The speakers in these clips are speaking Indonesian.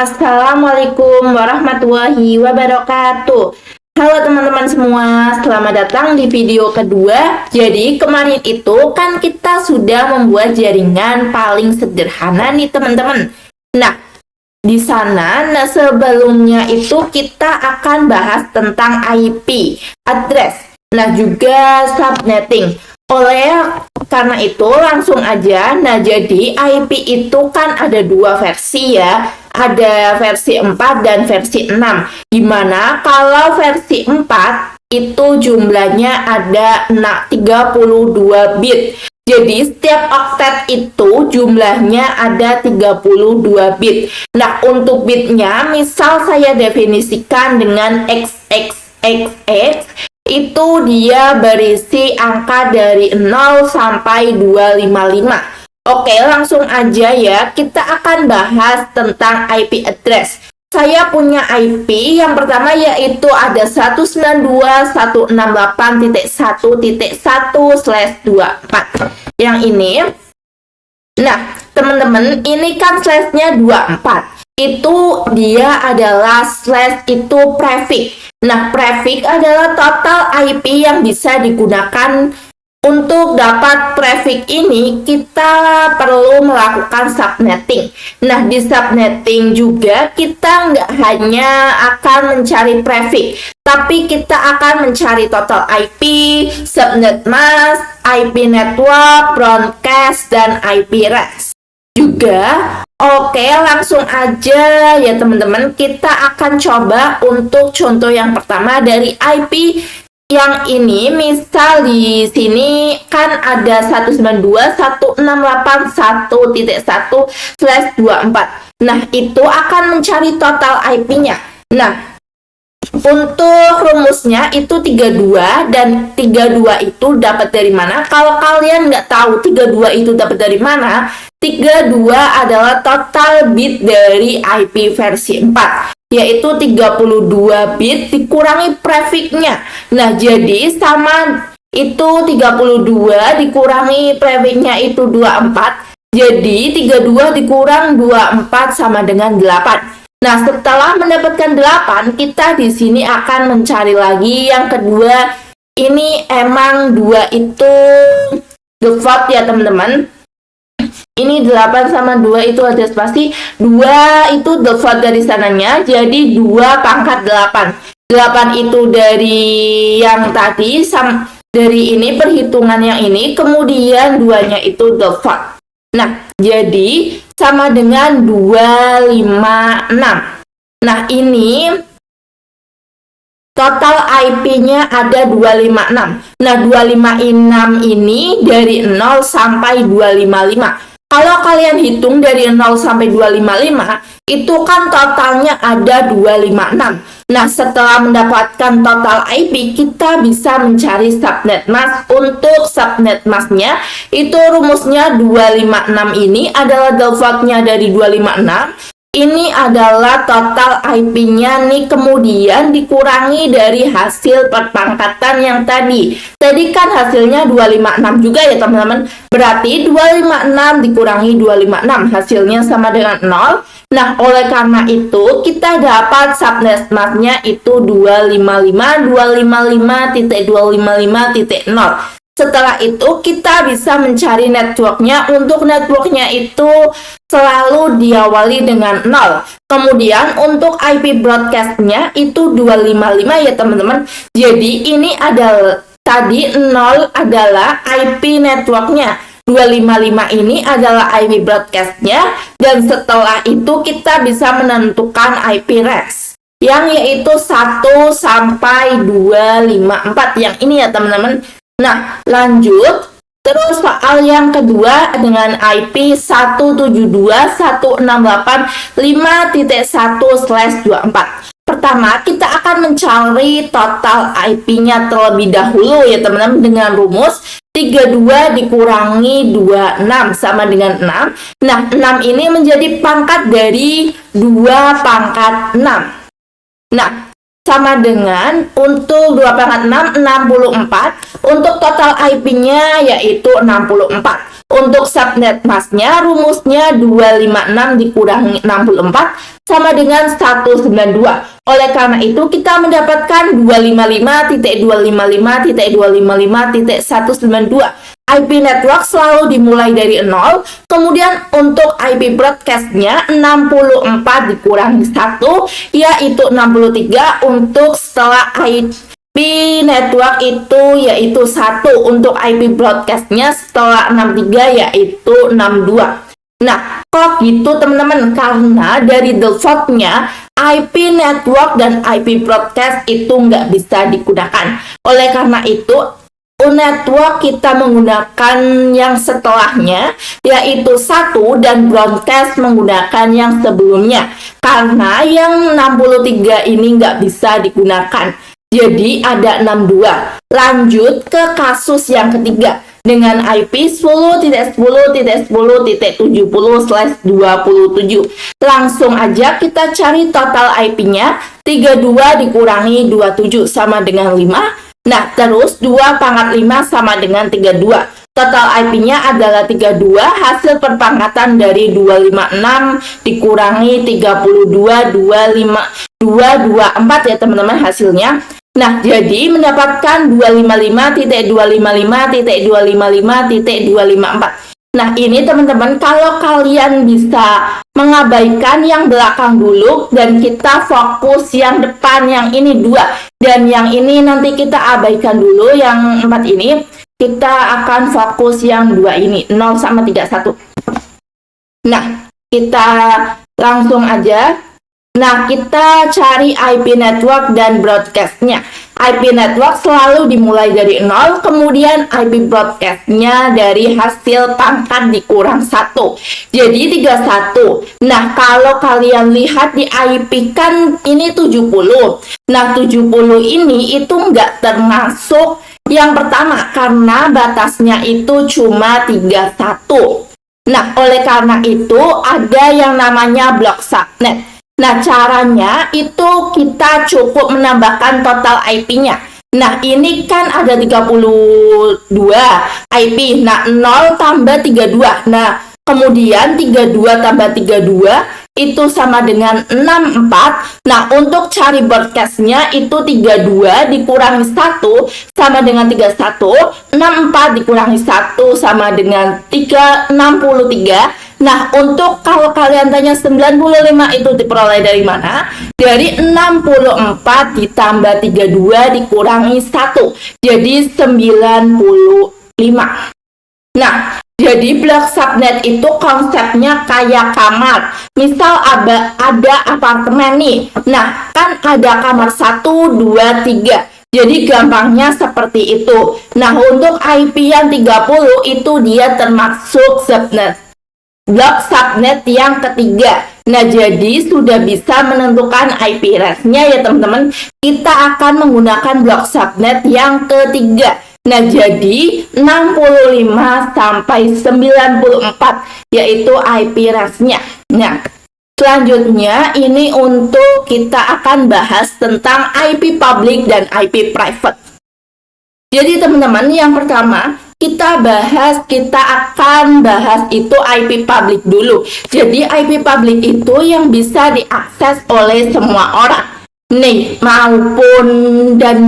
Assalamualaikum warahmatullahi wabarakatuh. Halo teman-teman semua, selamat datang di video kedua. Jadi kemarin itu kan kita sudah membuat jaringan paling sederhana nih teman-teman. Nah, di sana, sebelumnya itu kita akan bahas tentang IP address. Nah, juga subnetting. Karena itu langsung aja. Nah, jadi IP itu kan ada dua versi ya. Ada versi 4 dan versi 6. Dimana kalau versi 4 itu jumlahnya ada 32 bit. Jadi setiap oktet itu jumlahnya ada 32 bit. Nah, untuk bitnya misal saya definisikan dengan XXXX, itu dia berisi angka dari 0 sampai 255. Oke, langsung aja ya. Kita akan bahas tentang IP address. Saya punya IP yang pertama yaitu ada 192.168.1.1/24. Yang ini. Nah, teman-teman, ini kan slashnya 24. Itu dia adalah slash itu prefix. Nah, prefix adalah total IP yang bisa digunakan. Untuk dapat prefix ini, kita perlu melakukan subnetting. Nah, di subnetting juga kita nggak hanya akan mencari prefix, tapi kita akan mencari total IP, subnet mask, IP network, broadcast, dan IP res. Juga, oke, langsung aja ya teman-teman, kita akan coba untuk contoh yang pertama dari IP yang ini. Misal di sini kan ada 192.168.1.1/24. Nah, itu akan mencari total IP-nya. Nah, untuk rumusnya itu 32, dan 32 itu dapat dari mana? Kalau kalian nggak tahu 32 itu dapat dari mana, 32 adalah total bit dari IP versi 4. Yaitu 32 bit dikurangi prefixnya. Nah, jadi sama itu 32 dikurangi prefixnya itu 24. Jadi 32 dikurang 24 sama dengan 8. Nah, setelah mendapatkan 8, kita di sini akan mencari lagi yang kedua. Ini emang 2 itu default ya teman-teman. Ini 8 sama 2 itu ada spasi. 2 itu default dari sananya. Jadi 2 pangkat 8. 8 itu dari yang tadi, dari ini perhitungan yang ini. Kemudian 2-nya itu default. Nah, jadi sama dengan 256. Nah, ini total IP-nya ada 256. Nah, 256 ini dari 0 sampai 255. Kalau kalian hitung dari 0 sampai 255, itu kan totalnya ada 256. Nah, setelah mendapatkan total IP, kita bisa mencari subnet mask. Untuk subnet masknya, itu rumusnya 256 ini adalah defaultnya dari 256. Ini adalah total IP-nya nih, kemudian dikurangi dari hasil perpangkatan yang tadi. Tadi kan hasilnya 256 juga ya teman-teman. Berarti 256 dikurangi 256, hasilnya sama dengan 0. Nah, oleh karena itu kita dapat subnet masknya itu 255.255.255.0. Setelah itu kita bisa mencari networknya. Untuk networknya itu selalu diawali dengan 0. Kemudian untuk IP broadcastnya itu 255 ya teman-teman. Jadi ini adalah tadi 0 adalah IP networknya. 255 ini adalah IP broadcastnya. Dan setelah itu kita bisa menentukan IP res, yang yaitu 1 sampai 254. Yang ini ya teman-teman. Nah, lanjut. Terus soal yang kedua dengan IP 172.168.5.1/24. Pertama, kita akan mencari total IP-nya terlebih dahulu ya teman-teman dengan rumus 32 dikurangi 26 sama dengan 6. Nah, 6 ini menjadi pangkat dari 2 pangkat 6. Nah, sama dengan untuk 2 pangkat 6, 64. Untuk total IP-nya yaitu 64. Untuk subnet masknya rumusnya 256 dikurangi 64 sama dengan 192. Oleh karena itu kita mendapatkan 255.255.255.192. IP network selalu dimulai dari 0. Kemudian untuk IP broadcastnya 64 dikurangi 1 yaitu 63. Untuk setelah IP network itu yaitu 1. Untuk IP broadcastnya setelah 63 yaitu 62. Nah, kok gitu teman-teman? Karena dari defaultnya IP network dan IP broadcast itu nggak bisa digunakan. Oleh karena itu, network kita menggunakan yang setelahnya yaitu 1 dan broadcast menggunakan yang sebelumnya. Karena yang 63 ini nggak bisa digunakan. Jadi ada 62. Lanjut ke kasus yang ketiga dengan IP 10.10.10.70/27. Langsung aja kita cari total IP-nya. 32 dikurangi 27 sama dengan 5. Nah, terus 2 pangkat 5 sama dengan 32. Total IP-nya adalah 32, hasil perpangkatan dari 256 dikurangi 32, 224 ya teman-teman hasilnya. Nah, jadi mendapatkan 255.255.255.254. Nah, ini teman-teman, kalau kalian bisa mengabaikan yang belakang dulu dan kita fokus yang depan, yang ini 2 dan yang ini nanti kita abaikan dulu yang 4 ini, kita akan fokus yang 2 ini, 0 sama 31. Nah, kita langsung aja. Nah, kita cari IP network dan broadcastnya. IP network selalu dimulai dari 0, kemudian IP broadcastnya dari hasil pangkat dikurang 1. Jadi 31. Nah, kalau kalian lihat di IP kan ini 70. Nah, 70 ini itu nggak termasuk yang pertama karena batasnya itu cuma 31. Nah, oleh karena itu ada yang namanya block subnet. Nah, caranya itu kita cukup menambahkan total IP-nya. Nah, ini kan ada 32 IP. Nah, 0 tambah 32. Nah, kemudian 32 tambah 32 itu sama dengan 64. Nah, untuk cari broadcast-nya itu 32 dikurangi 1 sama dengan 31. 64 dikurangi 1 sama dengan 63. Nah, untuk kalau kalian tanya 95 itu diperoleh dari mana? Dari 64 ditambah 32 dikurangi 1. Jadi 95. Nah, jadi block subnet itu konsepnya kayak kamar. Misal ada apartemen nih. Nah, kan ada kamar 1, 2, 3. Jadi gampangnya seperti itu. Nah, untuk IP yang 30 itu dia termasuk subnet. Block subnet yang ketiga. Nah, jadi sudah bisa menentukan IP range-nya ya teman-teman. Kita akan menggunakan block subnet yang ketiga. Nah, jadi 65 sampai 94 yaitu IP range-nya. Nah, selanjutnya ini untuk kita akan bahas tentang IP public dan IP private. Jadi teman-teman, yang pertama kita akan bahas itu IP public dulu. Jadi IP public itu yang bisa diakses oleh semua orang. Nih, maupun dan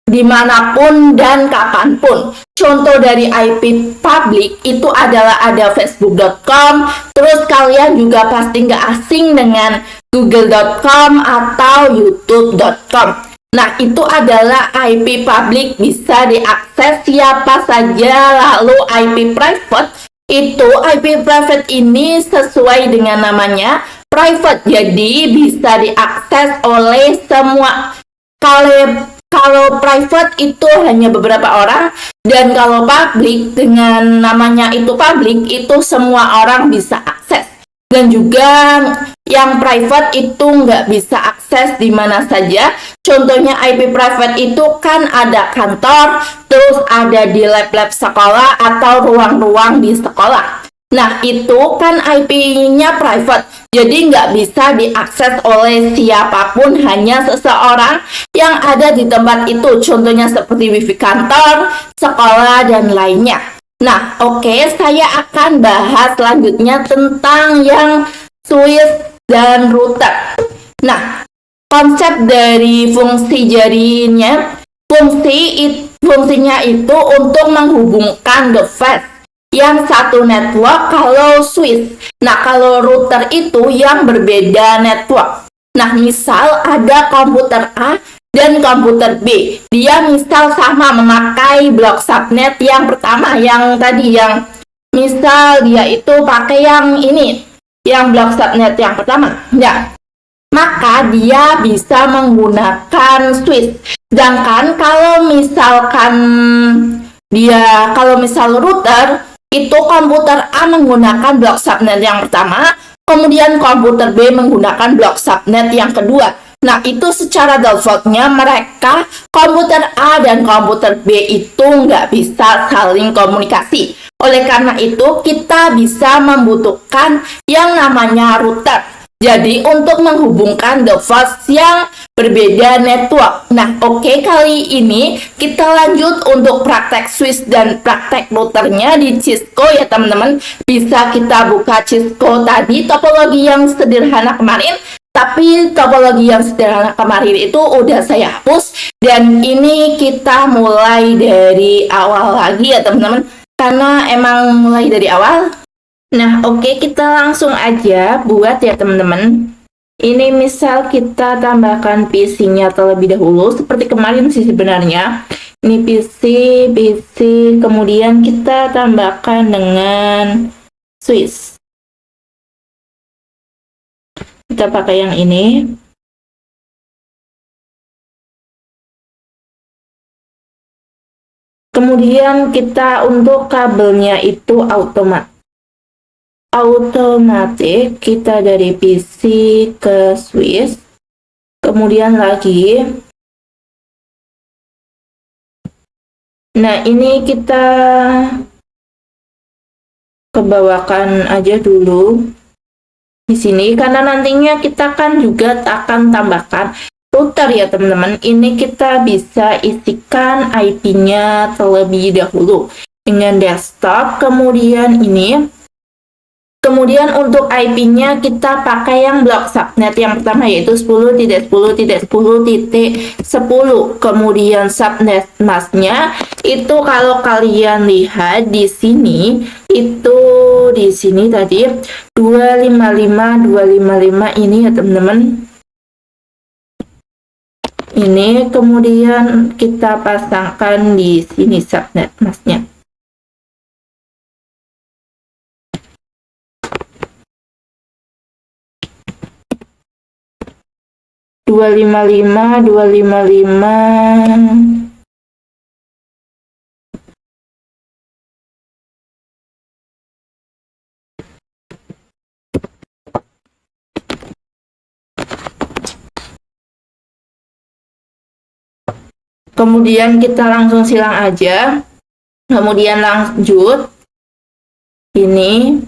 dimanapun dan kapanpun. Contoh dari IP public itu adalah ada facebook.com. Terus kalian juga pasti nggak asing dengan google.com atau youtube.com. Nah, itu adalah IP public, bisa diakses siapa saja. Lalu IP private, itu IP private ini sesuai dengan namanya private, jadi bisa diakses oleh semua. Kalau private itu hanya beberapa orang, dan kalau public dengan namanya itu public, itu semua orang bisa akses. Dan juga yang private itu nggak bisa akses di mana saja. Contohnya IP private itu kan ada kantor, terus ada di lab-lab sekolah atau ruang-ruang di sekolah. Nah, itu kan IP-nya private, jadi nggak bisa diakses oleh siapapun, hanya seseorang yang ada di tempat itu. Contohnya seperti wifi kantor, sekolah, dan lainnya. Nah, oke, saya akan bahas selanjutnya tentang yang switch dan router. Nah, konsep dari fungsi jadinya, fungsinya itu untuk menghubungkan device yang satu network kalau switch. Nah, kalau router itu yang berbeda network. Nah, misal ada komputer A dan komputer B. Dia misal sama memakai blok subnet yang pertama, yang tadi yang misal dia itu pakai yang ini, yang blok subnet yang pertama. Ya, maka dia bisa menggunakan switch. Sedangkan kalau misal router itu komputer A menggunakan blok subnet yang pertama, kemudian komputer B menggunakan blok subnet yang kedua. Nah, itu secara defaultnya mereka komputer A dan komputer B itu nggak bisa saling komunikasi. Oleh karena itu, kita bisa membutuhkan yang namanya router. Jadi, untuk menghubungkan device yang berbeda network. Nah, oke, kali ini kita lanjut untuk praktek switch dan praktek routernya di Cisco ya teman-teman. Bisa kita buka Cisco tadi, topologi yang sederhana kemarin. Tapi topologi yang sederhana kemarin itu udah saya hapus. Dan ini kita mulai dari awal lagi ya teman-teman. Karena emang mulai dari awal. Nah, oke, kita langsung aja buat ya teman-teman. Ini misal kita tambahkan PC-nya terlebih dahulu, seperti kemarin sih sebenarnya. Ini PC, kemudian kita tambahkan dengan switch. Kita pakai yang ini. Kemudian kita untuk kabelnya itu otomatis kita dari PC ke switch, kemudian lagi. Nah, ini kita kebawakan aja dulu di sini karena nantinya kita kan juga akan tambahkan router ya teman-teman. Ini kita bisa isikan IP-nya terlebih dahulu dengan desktop, kemudian ini. Kemudian untuk IP-nya kita pakai yang blok subnet yang pertama yaitu 10.10.10.10. Kemudian subnet masknya itu kalau kalian lihat di sini itu di sini tadi 255 ini ya teman-teman. Ini kemudian kita pasangkan di sini subnet masknya. 255. Kemudian kita langsung silang aja. Kemudian lanjut. Ini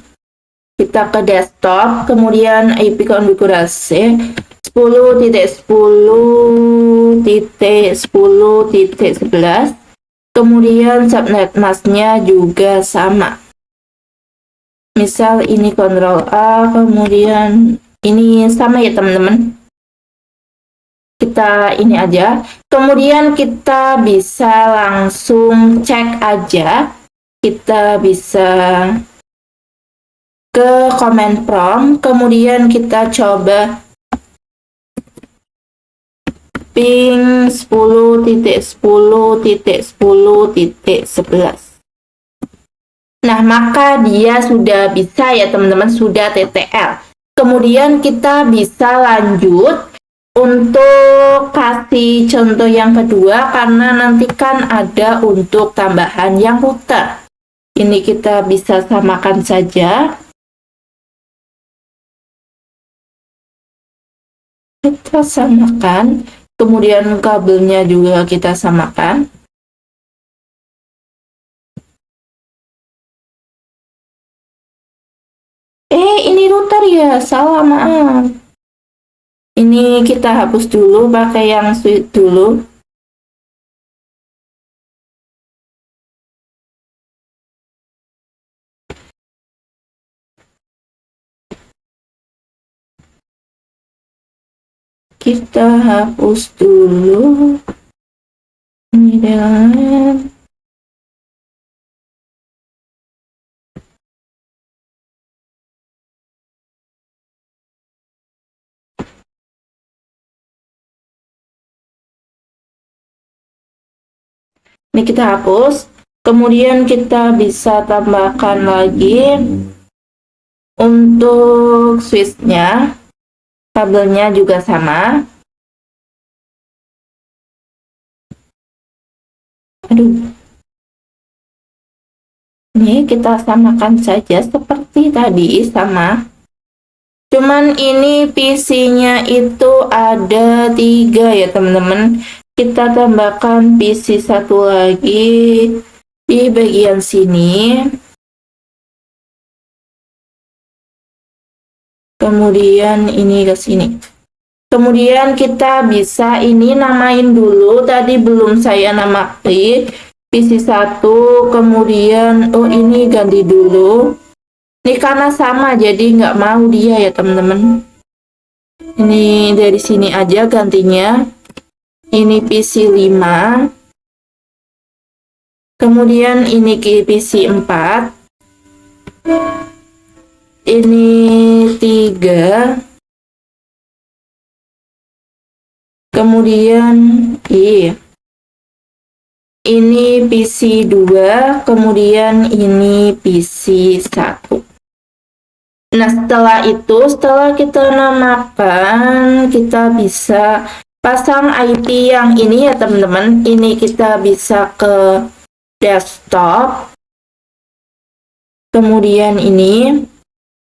kita ke desktop, kemudian IP konfigurasi 10.10.10.11. Kemudian subnet masknya juga sama. Misal ini Ctrl A, kemudian ini sama ya teman-teman. Kita ini aja. Kemudian kita bisa langsung cek aja. Kita bisa ke command prompt, kemudian kita coba ping 10.10.10.11. Nah, maka dia sudah bisa ya teman-teman, sudah TTL. Kemudian kita bisa lanjut untuk kasih contoh yang kedua karena nanti kan ada untuk tambahan yang router. Ini kita bisa samakan saja. Kita samakan, kemudian kabelnya juga kita samakan. Ini router ya, salah, maaf. Ini kita hapus dulu, pakai yang switch dulu. Kita hapus dulu ini delete. Ini kita hapus. Kemudian kita bisa tambahkan lagi untuk switch-nya, kabelnya juga sama. Aduh. Ini kita samakan saja seperti tadi, sama. Cuman ini PC-nya itu ada 3 ya teman-teman. Kita tambahkan PC satu lagi di bagian sini. Kemudian ini ke sini. Kemudian kita bisa ini namain dulu. Tadi belum saya namain PC 1. Kemudian ini ganti dulu. Ini karena sama jadi nggak mau dia ya teman-teman. Ini dari sini aja gantinya. Ini PC 5. Kemudian ini PC 4. Ini 3. Kemudian ini PC 2. Kemudian ini PC 1. Nah, setelah itu, setelah kita namakan, kita bisa pasang IP yang ini ya teman-teman. Ini kita bisa ke desktop. Kemudian ini.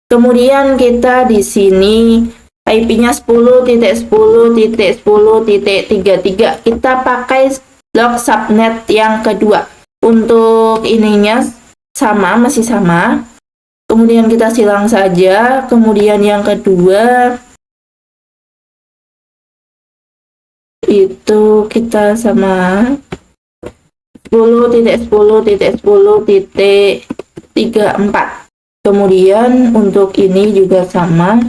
Kemudian kita di sini IP-nya 10.10.10.33. Kita pakai blok subnet yang kedua. Untuk ininya sama, masih sama. Kemudian kita silang saja. Kemudian yang kedua itu kita sama 10.10.10.34. Kemudian untuk ini juga sama,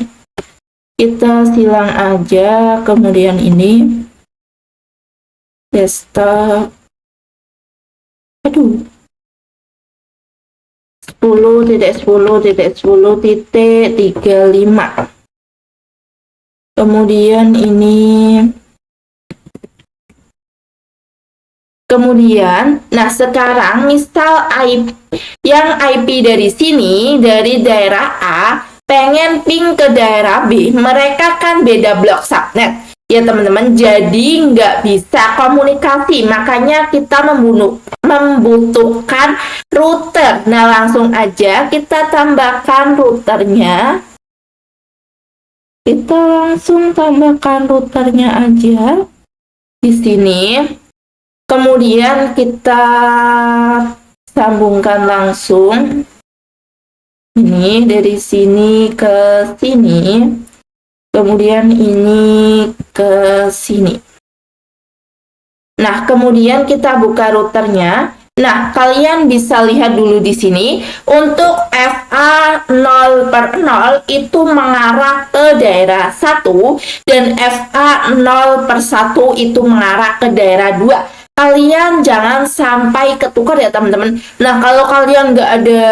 kita silang aja. Kemudian ini desktop, 10.10.10.35. Kemudian ini. Kemudian, nah sekarang misal IP dari sini, dari daerah A, pengen ping ke daerah B, mereka kan beda blok subnet. Ya teman-teman, jadi nggak bisa komunikasi, makanya kita membutuhkan router. Nah langsung aja kita tambahkan routernya. Kita langsung tambahkan routernya aja di sini. Kemudian kita sambungkan langsung ini dari sini ke sini. Kemudian ini ke sini. Nah, kemudian kita buka routernya. Nah, kalian bisa lihat dulu di sini. Untuk FA 0/0 itu mengarah ke daerah 1 dan FA 0/1 itu mengarah ke daerah 2. Kalian jangan sampai ketukar ya teman-teman. Nah kalau kalian nggak ada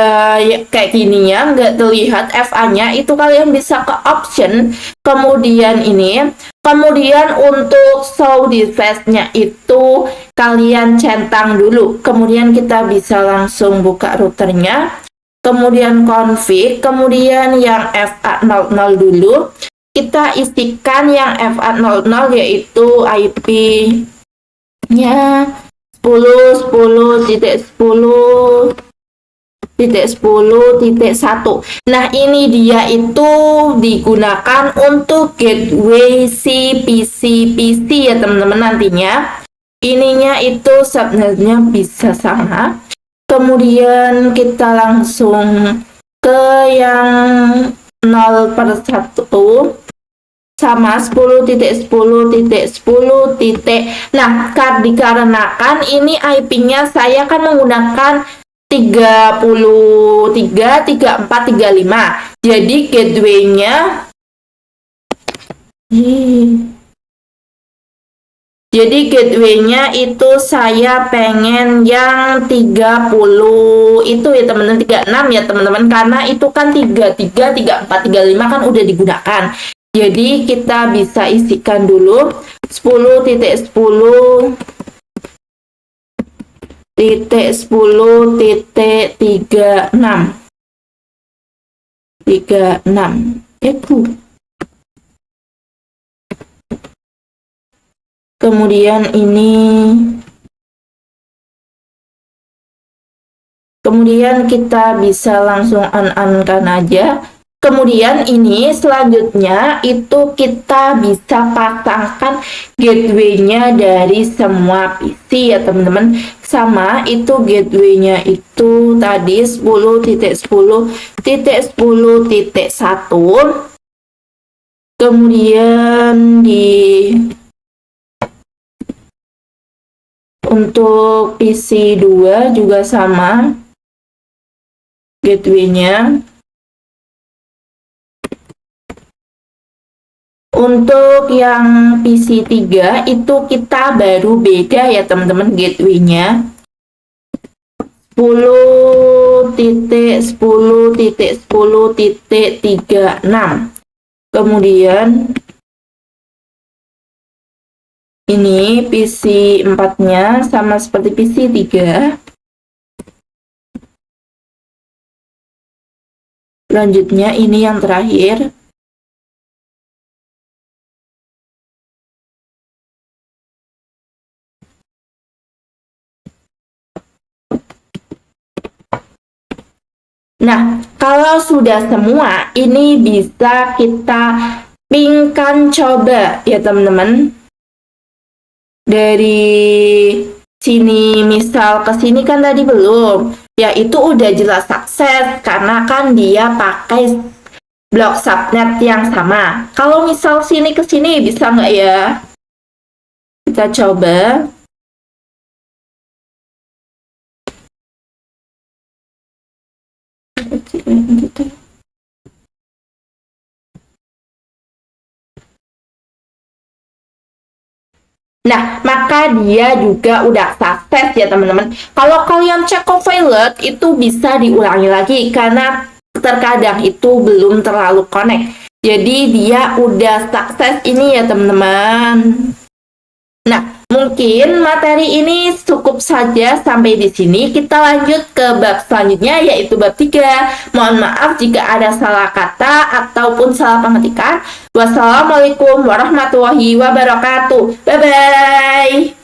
kayak gini ya, nggak terlihat FA-nya, itu kalian bisa ke option, kemudian ini, kemudian untuk show device-nya itu kalian centang dulu. Kemudian kita bisa langsung buka routernya, kemudian config, kemudian yang FA00 dulu. Kita isikan yang FA00 yaitu IP nya 10.10.10.1. Nah ini dia itu digunakan untuk gateway si PC ya teman-teman. Nantinya ininya itu subnetnya bisa sama. Kemudian kita langsung ke yang 0/1 sama 10.10.10. Nah, dikarenakan ini IP-nya saya kan menggunakan 33, 34, 35. Jadi gateway-nya Jadi gateway-nya itu saya pengen yang 30 itu ya teman-teman, 36 ya teman-teman, karena itu kan 33, 34, 35 kan udah digunakan. Jadi kita bisa isikan dulu 10.10 titik 10.36 itu. Kemudian kita bisa langsung on-kan aja. Kemudian ini selanjutnya itu kita bisa pasangkan gateway-nya dari semua PC ya teman-teman. Sama itu gateway-nya itu tadi 10.10.10.1. Kemudian untuk PC 2 juga sama gateway-nya. Untuk yang PC 3 itu kita baru beda ya teman-teman gateway-nya. 10.10.10.36. Kemudian ini PC 4-nya sama seperti PC 3. Selanjutnya ini yang terakhir. Nah, kalau sudah semua, ini bisa kita pingkan coba ya teman-teman. Dari sini misal ke sini kan tadi belum. Ya itu udah jelas sukses karena kan dia pakai blok subnet yang sama. Kalau misal sini ke sini bisa nggak ya? Kita coba. Nah, maka dia juga udah sukses ya teman-teman. Kalau kalian cek Copilot itu bisa diulangi lagi karena terkadang itu belum terlalu connect. Jadi dia udah sukses ini ya teman-teman. Nah, mungkin materi ini cukup saja sampai di sini. Kita lanjut ke bab selanjutnya yaitu bab 3. Mohon maaf jika ada salah kata ataupun salah pengetikan. Wassalamualaikum warahmatullahi wabarakatuh. Bye bye.